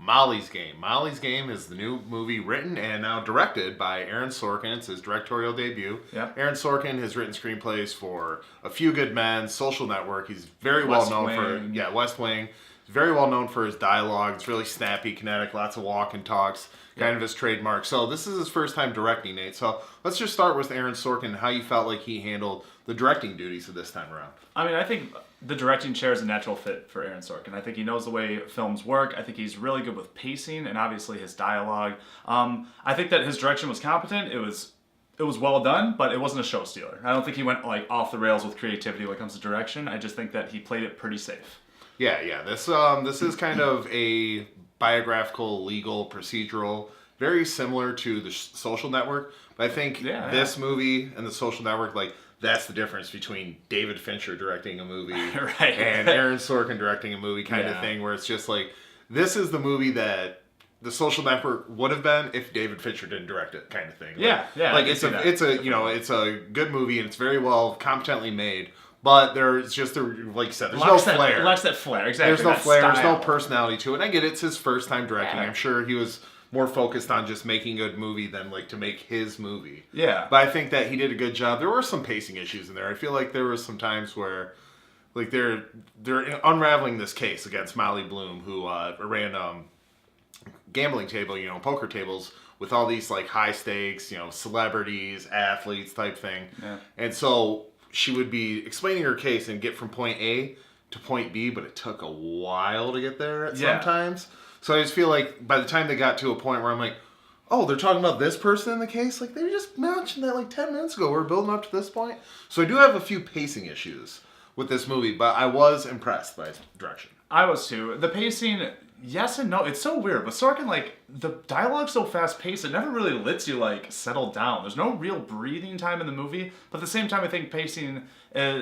Molly's Game. Molly's Game is the new movie written and now directed by Aaron Sorkin. It's his directorial debut. Yep. Aaron Sorkin has written screenplays for A Few Good Men, Social Network. He's very well known for West Wing. He's very well known for his dialogue. It's really snappy, kinetic, lots of walk and talks. Kind of his trademark. So this is his first time directing, Nate. So let's just start with Aaron Sorkin, how you felt like he handled the directing duties of this time around. I mean, I think the directing chair is a natural fit for Aaron Sorkin. I think he knows the way films work. I think he's really good with pacing and obviously his dialogue. I think that his direction was competent. It was well done, but it wasn't a show stealer. I don't think he went like off the rails with creativity when it comes to direction. I just think that he played it pretty safe. Yeah. This is kind of a biographical, legal, procedural, very similar to the Social Network. But I think this movie and the Social Network, like, that's the difference between David Fincher directing a movie right. and Aaron Sorkin directing a movie kind of thing, where it's just like, this is the movie that the Social Network would have been if David Fincher didn't direct it, kind of thing. Like it's a good movie and it's very well competently made. But there's just, like you said, there's no flair. It lacks that flair, exactly. There's no flair, there's no personality to it. And I get it's his first time directing. I'm sure he was more focused on just making a good movie than like to make his movie. Yeah. But I think that he did a good job. There were some pacing issues in there. I feel like there was some times where like they're unraveling this case against Molly Bloom, who ran gambling table, poker tables with all these like high stakes, celebrities, athletes type thing. Yeah. And so she would be explaining her case and get from point A to point B, but it took a while to get there sometimes. So I just feel like by the time they got to a point where I'm like, oh, they're talking about this person in the case? Like, they just mentioned that like 10 minutes ago. We're building up to this point. So I do have a few pacing issues with this movie, but I was impressed by its direction. I was too. The pacing, yes and no. It's so weird. But Sorkin, like, the dialogue's so fast-paced, it never really lets you, like, settle down. There's no real breathing time in the movie. But at the same time, I think pacing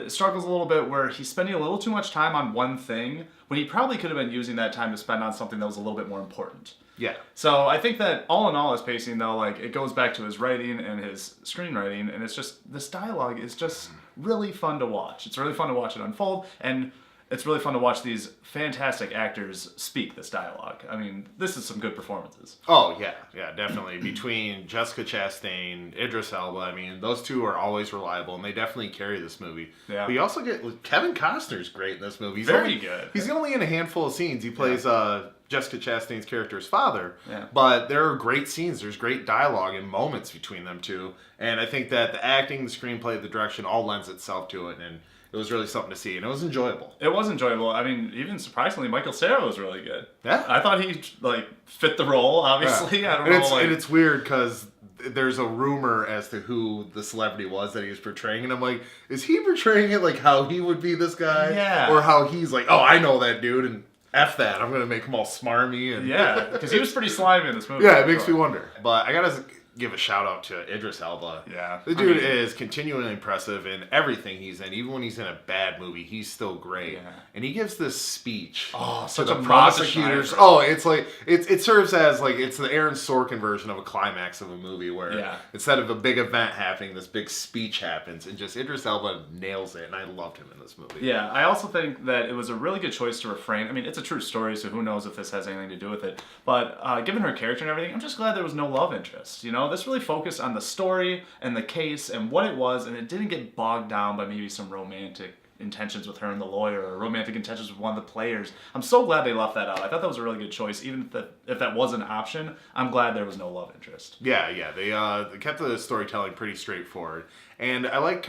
struggles a little bit where he's spending a little too much time on one thing when he probably could have been using that time to spend on something that was a little bit more important. Yeah. So I think that all in all, his pacing, though, like, it goes back to his writing and his screenwriting, and it's just, this dialogue is just really fun to watch. It's really fun to watch it unfold, and it's really fun to watch these fantastic actors speak this dialogue. I mean, this is some good performances. Oh, yeah, definitely. Between Jessica Chastain, Idris Elba, I mean, those two are always reliable, and they definitely carry this movie. Yeah. But you also get, Kevin Costner's great in this movie. He's Very good. He's only in a handful of scenes. He plays Jessica Chastain's character's father. Yeah. But there are great scenes. There's great dialogue and moments between them two. And I think that the acting, the screenplay, the direction all lends itself to it, and it was really something to see, and it was enjoyable. It was enjoyable. I mean, even surprisingly, Michael Cera was really good. Yeah. I thought he, like, fit the role, obviously. Yeah. I don't know. And it's weird because there's a rumor as to who the celebrity was that he was portraying, and I'm like, is he portraying it like how he would be this guy? Yeah. Or how he's like, oh, I know that dude, and F that. I'm going to make him all smarmy. And Yeah, because he was pretty slimy in this movie. Yeah, it makes me wonder. But I got to give a shout out to Idris Elba. Yeah. The dude is continually impressive in everything he's in. Even when he's in a bad movie, he's still great. Yeah. And he gives this speech to such the a prosecutors. Oh, it's like it serves as like it's the Aaron Sorkin version of a climax of a movie where instead of a big event happening, this big speech happens, and just Idris Elba nails it, and I loved him in this movie. Yeah, I also think that it was a really good choice to refrain. I mean, it's a true story, so who knows if this has anything to do with it. But given her character and everything, I'm just glad there was no love interest. This really focused on the story and the case and what it was, and it didn't get bogged down by maybe some romantic intentions with her and the lawyer or romantic intentions with one of the players. I'm so glad they left that out. I thought that was a really good choice. Even if that was an option, I'm glad there was no love interest. Yeah. They kept the storytelling pretty straightforward. And I like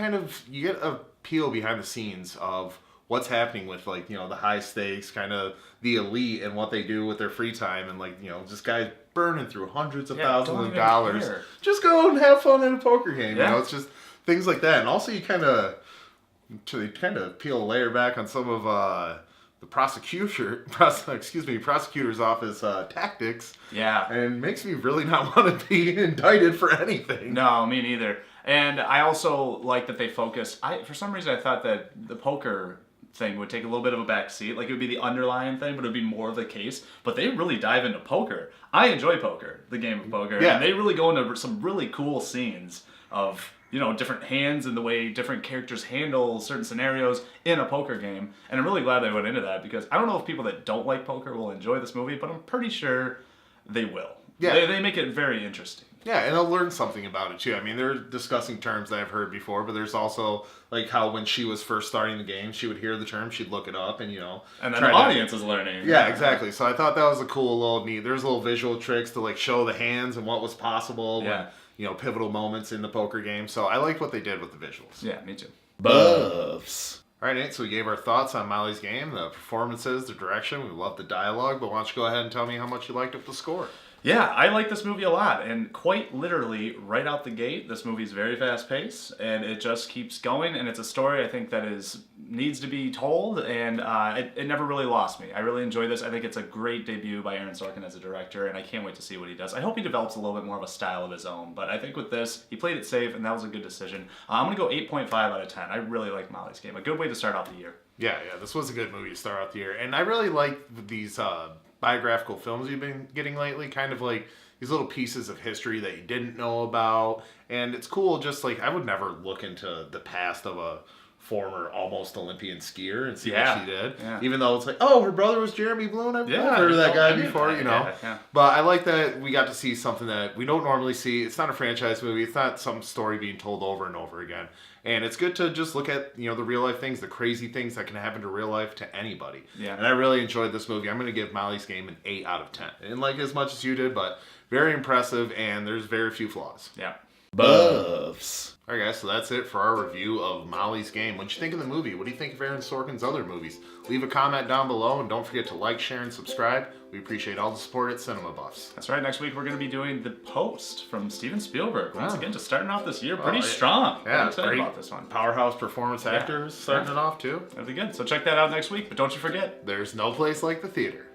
you get a peel behind the scenes of what's happening with like, the high stakes, kind of the elite and what they do with their free time and like, just guys burning through hundreds of thousands of dollars. Care. Just go and have fun in a poker game. Yeah. It's just things like that. And also you kind of peel a layer back on some of the prosecutor's office tactics. Yeah. And makes me really not want to be indicted for anything. No, me neither. And I also like that they focused. For some reason, I thought that the poker thing would take a little bit of a back seat. Like, it would be the underlying thing, but it would be more of the case. But they really dive into poker. I enjoy poker, the game of poker. Yeah. And they really go into some really cool scenes of different hands and the way different characters handle certain scenarios in a poker game. And I'm really glad they went into that because I don't know if people that don't like poker will enjoy this movie, but I'm pretty sure they will. Yeah. They make it very interesting. Yeah, and they'll learn something about it too. I mean, they're discussing terms that I've heard before, but there's also like how when she was first starting the game, she would hear the term, she'd look it up, and and then the audience is learning. Yeah, exactly. So I thought that was a cool little neat. There's little visual tricks to like show the hands and what was possible. Yeah. When, pivotal moments in the poker game. So I liked what they did with the visuals. Yeah, me too. Buffs. All right, Nate, so we gave our thoughts on Molly's Game, the performances, the direction. We love the dialogue, but why don't you go ahead and tell me how much you liked it with the score? Yeah, I like this movie a lot, and quite literally, right out the gate, this movie is very fast-paced, and it just keeps going, and it's a story I think that needs to be told, and it never really lost me. I really enjoy this. I think it's a great debut by Aaron Sorkin as a director, and I can't wait to see what he does. I hope he develops a little bit more of a style of his own, but I think with this, he played it safe, and that was a good decision. I'm going to go 8.5 out of 10. I really like Molly's Game. A good way to start off the year. Yeah, this was a good movie to start out the year, and I really like these biographical films you've been getting lately, kind of like these little pieces of history that you didn't know about. And it's cool, just like I would never look into the past of a former almost Olympian skier and see what she did. Yeah. Even though it's like, oh, her brother was Jeremy Blue, I've heard of that guy before, Yeah. But I like that we got to see something that we don't normally see. It's not a franchise movie. It's not some story being told over and over again. And it's good to just look at, the real life things, the crazy things that can happen to real life to anybody. Yeah. And I really enjoyed this movie. I'm going to give Molly's Game an 8 out of 10. I didn't like it as much as you did, but very impressive, and there's very few flaws. Yeah. Buffs. All right, guys, so that's it for our review of Molly's Game. What'd you think of the movie? What do you think of Aaron Sorkin's other movies? Leave a comment down below, and don't forget to like, share, and subscribe. We appreciate all the support at Cinema Buffs. That's right. Next week, we're going to be doing The Post from Steven Spielberg. Once again, just starting off this year pretty strong. Yeah, I'm excited about this one. Powerhouse performance actors starting it off, too. That'll be good. So check that out next week, but don't you forget, there's no place like the theater.